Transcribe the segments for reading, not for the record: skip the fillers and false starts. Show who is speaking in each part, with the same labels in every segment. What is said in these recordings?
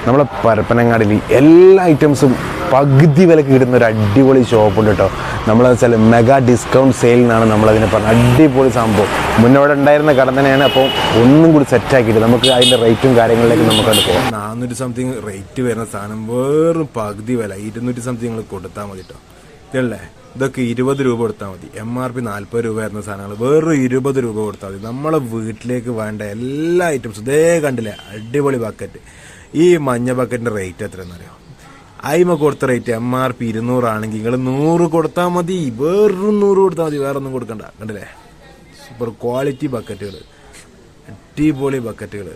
Speaker 1: നമ്മളെ പരപ്പനങ്ങാടിൽ എല്ലാ ഐറ്റംസും പകുതി വിലക്ക് കിട്ടുന്ന ഒരു അടിപൊളി ഷോപ്പുണ്ട് കേട്ടോ. നമ്മളെന്ന് വെച്ചാൽ മെഗാ ഡിസ്കൗണ്ട് സെയിൽ എന്നാണ് നമ്മളതിനെ പറഞ്ഞത്. അടിപൊളി സംഭവം. മുന്നോടെ ഉണ്ടായിരുന്ന കട തന്നെയാണ്. അപ്പോൾ ഒന്നും കൂടി സെറ്റാക്കിയിട്ട് നമുക്ക് അതിൻ്റെ റേറ്റും കാര്യങ്ങളിലേക്ക് നമുക്കത് പോകാം. 400 സംതിങ് റേറ്റ് വരുന്ന സാധനം വെറും പകുതി വില 200 സംതിങ് നിങ്ങൾ കൊടുത്താൽ മതി കേട്ടോ. ഇതല്ലേ, ഇതൊക്കെ 20 രൂപ കൊടുത്താൽ മതി. MRP 40 രൂപ വരുന്ന സാധനങ്ങൾ വെറും 20 രൂപ കൊടുത്താൽ മതി. നമ്മളെ വീട്ടിലേക്ക് വേണ്ട എല്ലാ ഐറ്റംസും ഇതേ കണ്ടില്ലേ, അടിപൊളി ബക്കറ്റ്. ഈ മഞ്ഞ ബക്കറ്റിന്റെ റേറ്റ് എത്രയെന്നറിയോ? അയിമ കൊടുത്ത റേറ്റ് MRP 200 ആണെങ്കിൽ നിങ്ങൾ 100 കൊടുത്താൽ മതി. വെറും 100 കൊടുത്താൽ മതി, വേറെ ഒന്നും കൊടുക്കണ്ട. കണ്ടില്ലേ, സൂപ്പർ ക്വാളിറ്റി ബക്കറ്റുകൾ, അടിപൊളി ബക്കറ്റുകൾ.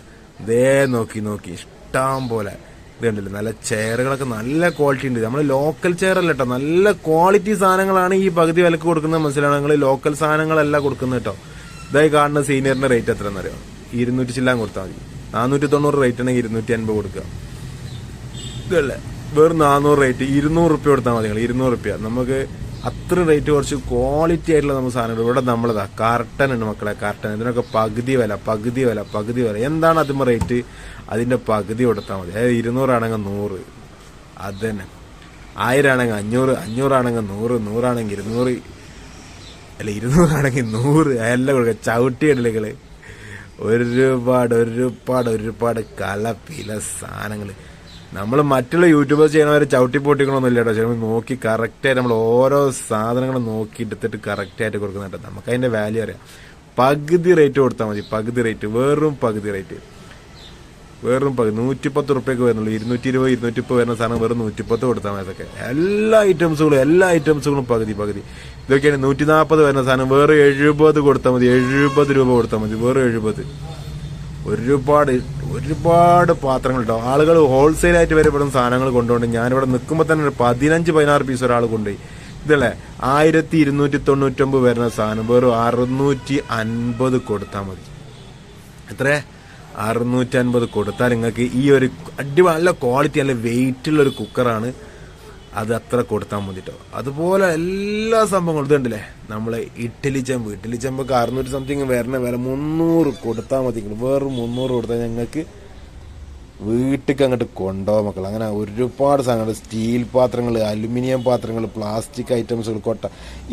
Speaker 1: ഇതേ നോക്കി ഇഷ്ടം പോലെ ഇത് കണ്ടില്ലേ. നല്ല ചെയറുകളൊക്കെ നല്ല ക്വാളിറ്റി ഉണ്ട്. നമ്മൾ ലോക്കൽ ചെയർ അല്ല കേട്ടോ, നല്ല ക്വാളിറ്റി സാധനങ്ങളാണ് ഈ പകുതി വിലക്ക് കൊടുക്കുന്നത്. മനസ്സിലാണ്, നിങ്ങൾ ലോക്കൽ സാധനങ്ങളല്ല കൊടുക്കുന്നത് കേട്ടോ. ഇതായി കാണുന്ന സീനിയറിന്റെ റേറ്റ് എത്രയെന്നറിയോ? 200 ചില്ലാൻ കൊടുത്താൽ മതി. 490 റേറ്റ് ആണെങ്കിൽ 250 കൊടുക്കുക. ഇതല്ലേ, വെറും 400 റേറ്റ് 200 റുപ്യ കൊടുത്താൽ മതി. 200 റുപ്യ നമുക്ക് അത്ര റേറ്റ്, കുറച്ച് ക്വാളിറ്റി ആയിട്ടുള്ള നമുക്ക് സാധനങ്ങൾ. ഇവിടെ നമ്മളതാ കർട്ടൻ ഉണ്ട് മക്കളെ, കർട്ടൻ. ഇതിനൊക്കെ പകുതി വില. എന്താണ് അതിന് റേറ്റ്? അതിന്റെ പകുതി കൊടുത്താൽ മതി. അതായത് 200 ആണെങ്കിൽ 100, അത് തന്നെ. 1000 ആണെങ്കിൽ 500, 500 ആണെങ്കിൽ 100, 100 ആണെങ്കിൽ 200, അല്ല 200 ആണെങ്കിൽ 100 എല്ലാം കൊടുക്കുക. ചവിട്ടിയിടലുകള് ഒരുപാട് കലപ്പില സാധനങ്ങൾ. നമ്മൾ മറ്റുള്ള യൂട്യൂബേഴ്സ് ചെയ്യണവരെ ചവിട്ടി പൊട്ടിക്കണമെന്നില്ല കേട്ടോ. ചിലപ്പോൾ നോക്കി കറക്റ്റായിട്ട് നമ്മൾ ഓരോ സാധനങ്ങളും നോക്കി എടുത്തിട്ട് കറക്റ്റായിട്ട് കൊടുക്കുന്നുണ്ട്. നമുക്ക് അതിന്റെ വാല്യൂ അറിയാം. പകുതി റേറ്റ് കൊടുത്താൽ മതി. പകുതി റേറ്റ്, വെറും പകുതി റേറ്റ്. 110 റുപ്യക്ക് വരുന്നുള്ളൂ. 220, 230 വരുന്ന സാധനം വെറും 110 കൊടുത്താൽ മതി. അതൊക്കെ എല്ലാ ഐറ്റംസുകളും പകുതി. ഇതൊക്കെയാണ് 140 വരുന്ന സാധനം വേറെ 70 കൊടുത്താൽ മതി. 70 രൂപ കൊടുത്താൽ മതി, വേറെ 70. ഒരുപാട് പാത്രങ്ങൾ കേട്ടോ. ആളുകൾ ഹോൾസെയിലായിട്ട് വരെ ഇവിടെ സാധനങ്ങൾ കൊണ്ടുപോകും. ഞാനിവിടെ നിൽക്കുമ്പോൾ തന്നെ 15-16 പീസ് ഒരാൾ കൊണ്ടുപോയി. ഇതല്ലേ, 1299 വരുന്ന സാധനം വെറും 650 കൊടുത്താൽ മതി. എത്ര? 650 കൊടുത്താൽ നിങ്ങൾക്ക് ഈ ഒരു അടിപൊളി നല്ല ക്വാളിറ്റി നല്ല വെയിറ്റ് ഉള്ള ഒരു കുക്കറാണ്. അത് അത്ര കൊടുത്താൽ മതി കേട്ടോ. അതുപോലെ എല്ലാ സംഭവങ്ങളും ഇതുണ്ടല്ലേ, നമ്മളെ ഇഡ്ഡലി ചെമ്പൊക്കെ 600 സംതിങ് വരുന്ന വില 300 കൊടുത്താൽ മതി. വേറും 300 കൊടുത്താൽ ഞങ്ങൾക്ക് വീട്ടിലേക്ക് അങ്ങോട്ട് കൊണ്ടുപോകാം മക്കൾ. അങ്ങനെ ഒരുപാട് സാധനങ്ങൾ, സ്റ്റീൽ പാത്രങ്ങൾ, അലുമിനിയം പാത്രങ്ങൾ, പ്ലാസ്റ്റിക് ഐറ്റംസുകൾ, കൊട്ട.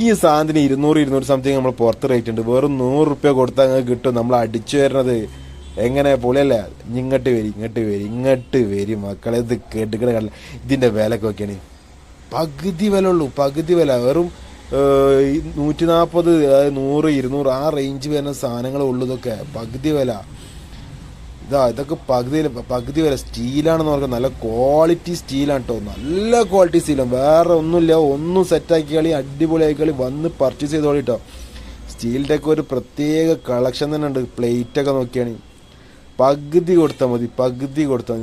Speaker 1: ഈ സാധനത്തിന് 200 സംതിങ് നമ്മൾ പുറത്ത് റേറ്റ് ഉണ്ട്. വെറും 100 റുപ്യ കൊടുത്താൽ നിങ്ങൾക്ക് കിട്ടും. നമ്മൾ അടിച്ചു വരുന്നത് എങ്ങനെ പൊളിയല്ല. ഇങ്ങോട്ട് വരി മക്കളെ. ഇത് കേട്ടുകിട കണ്ടില്ല. ഇതിന്റെ വിലക്ക് നോക്കിയാണ് പകുതി വില ഉള്ളൂ. പകുതി വില വെറും 140, 100, 200 ആ റേഞ്ച് വരുന്ന സാധനങ്ങളേ ഉള്ളൂ. ഇതൊക്കെ പകുതി വില. ഇതൊക്കെ പകുതി വില. സ്റ്റീലാണെന്ന് പറഞ്ഞാൽ നല്ല ക്വാളിറ്റി സ്റ്റീലാണ് കേട്ടോ. നല്ല ക്വാളിറ്റി സ്റ്റീലാണ്. വേറെ ഒന്നുമില്ല. ഒന്നും സെറ്റാക്കി കളി, അടിപൊളിയായി കളി, വന്ന് പർച്ചേസ് ചെയ്തോളി കേട്ടോ. സ്റ്റീലിൻ്റെ ഒക്കെ ഒരു പ്രത്യേക കളക്ഷൻ തന്നെ ഉണ്ട്. പ്ലേറ്റൊക്കെ നോക്കിയാണ് പകുതി കൊടുത്താൽ മതി.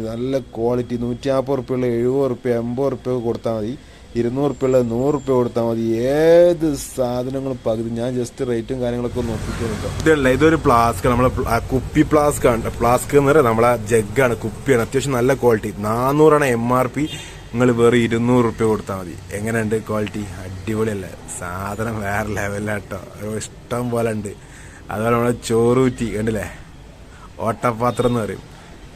Speaker 1: നല്ല ക്വാളിറ്റി. 140 റുപ്യുള്ള 70 റുപ്യ 80 റുപ്യ കൊടുത്താൽ മതി. 200 റുപ്യുള്ള 100 റുപ്യ കൊടുത്താൽ മതി. ഏത് സാധനങ്ങളും പകുതി. ഞാൻ ജസ്റ്റ് റേറ്റും കാര്യങ്ങളൊക്കെ നോക്കിയിട്ടുണ്ട്. ഇതല്ല, ഇതൊരു ഫ്ലാസ്ക്, നമ്മളെ കുപ്പി ഫ്ലാസ്ക് ആണ്. ഫ്ലാസ്ക് എന്ന് പറയുന്നത് നമ്മളെ ജഗ്ഗാണ്, കുപ്പിയാണ്. അത്യാവശ്യം നല്ല ക്വാളിറ്റി. 400 MRP. നിങ്ങൾ വേറെ 200 റുപ്യ കൊടുത്താൽ മതി. എങ്ങനെയുണ്ട് ക്വാളിറ്റി? അടിപൊളിയല്ലേ സാധനം? വേറെ ലെവലാട്ടോ. ഇഷ്ടം പോലെ ഉണ്ട്. അതുപോലെ നമ്മളെ ചോറൂറ്റി കണ്ടില്ലേ, ഓട്ടപാത്രം എന്ന് പറയും.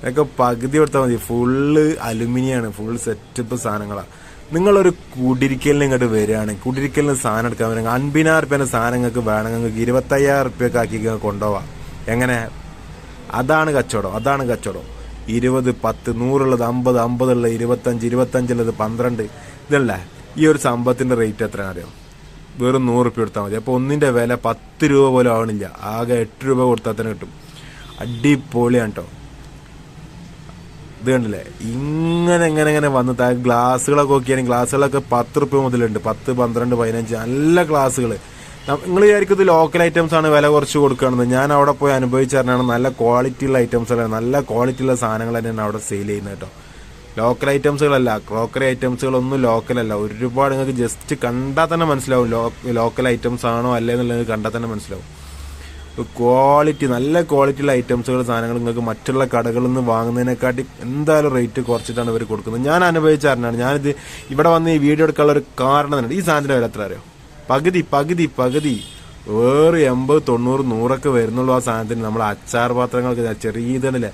Speaker 1: ഇതൊക്കെ പകുതി കൊടുത്താൽ മതി. ഫുള്ള് അലുമിനിയാണ്, ഫുൾ സെറ്റപ്പ് സാധനങ്ങളാണ്. നിങ്ങളൊരു കുടിരിക്കലിന് ഇങ്ങോട്ട് വരികയാണെങ്കിൽ, കുടിരിക്കലിന് സാധനം എടുക്കാൻ വരിക 50,000 റുപ്യേൻ്റെ സാധനം നിങ്ങൾക്ക് വേണമെങ്കിൽ നിങ്ങൾക്ക് 25,000 റുപ്യക്ക് ആക്കി കൊണ്ടുപോവാം. എങ്ങനെ? അതാണ് കച്ചവടം. 20, 10, 100 ഉള്ളത് 50, 50 ഉള്ളത് 25, 25 ഉള്ളത് 12. ഇതല്ല, ഈ ഒരു സംഭവത്തിന്റെ റേറ്റ് എത്രയാണ് അറിയാം? വെറും 100 റുപ്യ കൊടുത്താൽ മതി. അപ്പോൾ ഒന്നിന്റെ വില 10 രൂപ പോലും ആവണില്ല. ആകെ 8 രൂപ കൊടുത്താൽ തന്നെ കിട്ടും. അടിപൊളിയാണ് കേട്ടോ. ഇത് കണ്ടില്ലേ, ഇങ്ങനെ വന്ന് ഗ്ലാസ്സുകളൊക്കെ നോക്കിയാണെങ്കിൽ ഗ്ലാസ്സുകളൊക്കെ 10 റുപ്യ മുതലുണ്ട്. 10, 12, 15 നല്ല ഗ്ലാസ്സുകൾ. നിങ്ങൾ വിചാരിക്കും ഇത് ലോക്കൽ ഐറ്റംസ് ആണ് വില കുറച്ച് കൊടുക്കുകയാണെന്ന്. ഞാൻ അവിടെ പോയി അനുഭവിച്ചറിഞ്ഞാണ്. നല്ല ക്വാളിറ്റിയുള്ള ഐറ്റംസ് അല്ല, നല്ല ക്വാളിറ്റിയുള്ള സാധനങ്ങൾ തന്നെയാണ് അവിടെ സെയിൽ ചെയ്യുന്നത് കേട്ടോ. ലോക്കൽ ഐറ്റംസുകളല്ല, ക്രോക്കറി ഐറ്റംസുകളൊന്നും ലോക്കലല്ല. ഒരുപാട് നിങ്ങൾക്ക് ജസ്റ്റ് കണ്ടാൽ തന്നെ മനസ്സിലാവും ലോക്കൽ ഐറ്റംസ് ആണോ അല്ലേ എന്നുള്ളത് കണ്ടാൽ തന്നെ മനസ്സിലാവും. ക്വാളിറ്റി, നല്ല ക്വാളിറ്റിയുള്ള ഐറ്റംസുകൾ, സാധനങ്ങൾ നിങ്ങൾക്ക് മറ്റുള്ള കടകളിൽ നിന്ന് വാങ്ങുന്നതിനെക്കാട്ടി എന്തായാലും റേറ്റ് കുറച്ചിട്ടാണ് ഇവർ കൊടുക്കുന്നത്. ഞാൻ അനുഭവിച്ചറിഞ്ഞാണ്. ഞാനിത് ഇവിടെ വന്ന് ഈ വീഡിയോ എടുക്കാനുള്ള ഒരു കാരണം തന്നെ. ഈ സാധനത്തിൻ്റെ വില എത്ര അറിയോ? പകുതി. വേറെ 80, 90, 100 ഒക്കെ വരുന്നുള്ളൂ ആ സാധനത്തിന്. നമ്മൾ അച്ചാർ പാത്രങ്ങൾക്ക് ചെറിയ ഇതല്ലേ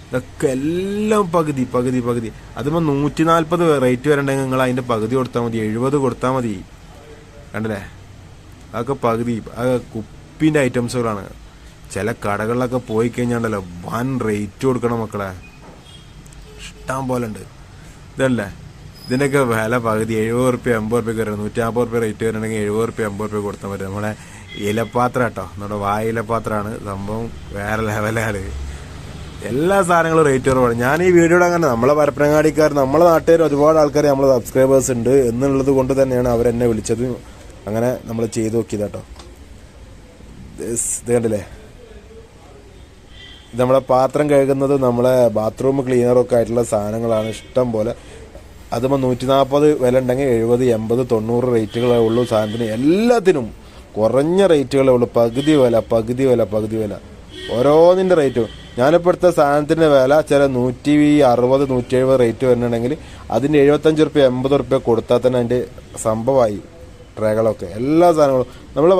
Speaker 1: ഇതൊക്കെ എല്ലാം പകുതി പകുതി പകുതി. അതുമ്പോൾ 140 റേറ്റ് വരണ്ടെങ്കിൽ നിങ്ങൾ അതിൻ്റെ പകുതി കൊടുത്താൽ മതി, 70 കൊടുത്താൽ മതി. കണ്ടില്ലേ, അതൊക്കെ പകുതി. അത് കുപ്പിൻ്റെ ഐറ്റംസുകളാണ്. ചില കടകളിലൊക്കെ പോയി കഴിഞ്ഞാണ്ടല്ലോ വൻ റേറ്റ് കൊടുക്കണം മക്കളെ, ഇഷ്ടം പോലെ ഉണ്ട്. ഇതല്ലേ ഇതിൻ്റെയൊക്കെ വില പകുതി 70 റുപ്യ 80 റുപ്യക്ക് വരണം. 150 റേറ്റ് വരണമെങ്കിൽ 70 റുപ്യ 50 റുപ്യ കൊടുത്താൽ പറ്റും. നമ്മളെ ഇലപ്പാത്രം കേട്ടോ, നമ്മുടെ വായിലപ്പാത്രമാണ് സംഭവം, വേറെ ലെവലാണ്. എല്ലാ സാധനങ്ങളും റേറ്റ് കുറവാണ്. ഞാൻ ഈ വീഡിയോയുടെ അങ്ങനെ നമ്മളെ പരപ്പനങ്ങാടിക്കാർ, നമ്മളെ നാട്ടുകാർ ഒരുപാട് ആൾക്കാർ നമ്മളെ സബ്സ്ക്രൈബേഴ്സ് ഉണ്ട് എന്നുള്ളത് കൊണ്ട് തന്നെയാണ് അവരെന്നെ വിളിച്ചത്. അങ്ങനെ നമ്മൾ ചെയ്ത് നോക്കിയത് കേട്ടോ. ഇത് കണ്ടില്ലേ, ഇത് നമ്മളെ പാത്രം കഴുകുന്നത്, നമ്മളെ ബാത്റൂം ക്ലീനറൊക്കെ ആയിട്ടുള്ള സാധനങ്ങളാണ് ഇഷ്ടം പോലെ. അതുമ്പോൾ 140 വില ഉണ്ടെങ്കിൽ 70 80 90 റേറ്റുകളേ ഉള്ളൂ സാധനത്തിന്. എല്ലാത്തിനും കുറഞ്ഞ റേറ്റുകളേ ഉള്ളൂ. പകുതി വില പകുതി വില പകുതി വില, ഓരോന്നിൻ്റെ റേറ്റും. ഞാനിപ്പോൾ എടുത്ത സാധനത്തിൻ്റെ വില ചില 160 170 റേറ്റ് വരുന്നുണ്ടെങ്കിൽ അതിൻ്റെ 75 റുപ്യ 80 റുപ്യ കൊടുത്താൽ തന്നെ അതിൻ്റെ സംഭവമായി. ട്രേകളൊക്കെ എല്ലാ സാധനങ്ങളും നമ്മൾ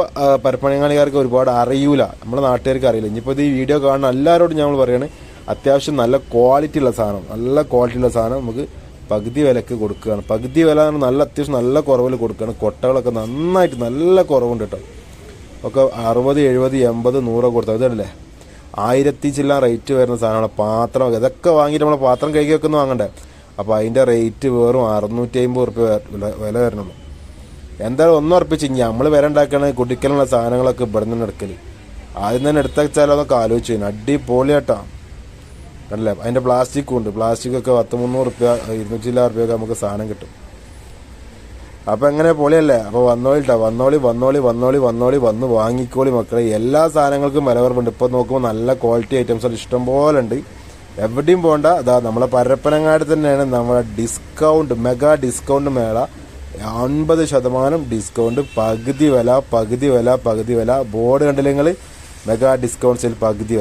Speaker 1: പരപ്പനങ്ങാടിക്കാർക്ക് ഒരുപാട് അറിയൂല, നമ്മുടെ നാട്ടുകാർക്ക് അറിയില്ല. ഇനിയിപ്പോൾ ഇത് ഈ വീഡിയോ കാണുന്ന എല്ലാവരോടും ഞങ്ങൾ പറയുകയാണ്, അത്യാവശ്യം നല്ല ക്വാളിറ്റി ഉള്ള സാധനം, നല്ല ക്വാളിറ്റി ഉള്ള സാധനം നമുക്ക് പകുതി വിലക്ക് കൊടുക്കുകയാണ്. പകുതി വില നല്ല അത്യാവശ്യം നല്ല കുറവിൽ കൊടുക്കുകയാണ്. കൊട്ടകളൊക്കെ നന്നായിട്ട് നല്ല കുറവുണ്ട് കേട്ടോ. ഒക്കെ 60 70 80 100 കൊടുത്താൽ ഇതല്ലേ 1000 ചില്ല റേറ്റ് വരുന്ന സാധനമാണ്. പാത്രം ഇതൊക്കെ വാങ്ങിയിട്ട് നമ്മളെ പാത്രം കഴുകിയൊക്കെ ഒന്ന് വാങ്ങണ്ടേ. അപ്പോൾ അതിൻ്റെ റേറ്റ് വെറും 650 റുപ്യ വില വരണുള്ളൂ. എന്തായാലും ഒന്നും ഉറപ്പിച്ച് നമ്മൾ വില ഉണ്ടാക്കണ കുടിക്കലുള്ള സാധനങ്ങളൊക്കെ ഇവിടെ നിന്ന് എടുക്കൽ ആദ്യം തന്നെ എടുത്ത വെച്ചാലോ എന്നൊക്കെ ആലോചിച്ച് കഴിഞ്ഞാൽ അടിപൊളിയാട്ടോ. കണ്ടല്ലേ, അതിൻ്റെ പ്ലാസ്റ്റിക്കും ഉണ്ട്. പ്ലാസ്റ്റിക്കൊക്കെ 100 റുപ്യ 200 റുപ്യൊക്കെ നമുക്ക് സാധനം കിട്ടും. അപ്പോൾ എങ്ങനെ പൊളിയല്ലേ. അപ്പോൾ വന്നോളിട്ടോ, വന്നോളി വന്ന് വാങ്ങിക്കോളി മക്കളെ. എല്ലാ സാധനങ്ങൾക്കും വില കുറവുണ്ട്. ഇപ്പോൾ നോക്കുമ്പോൾ നല്ല ക്വാളിറ്റി ഐറ്റംസ് ഇഷ്ടം പോലെ ഉണ്ട്. എവിടെയും പോകണ്ട, അതാ നമ്മളെ പരപ്പനങ്ങാടി തന്നെയാണ് നമ്മളെ ഡിസ്കൗണ്ട്, മെഗാ ഡിസ്കൗണ്ട് മേള. 50% ഡിസ്കൗണ്ട്, പകുതി വില പകുതി വില പകുതി വില. ബോർഡ് കണ്ടില്ല നിങ്ങൾ, മെഗാ ഡിസ്കൗണ്ട് സെയിൽ പകുതി വില.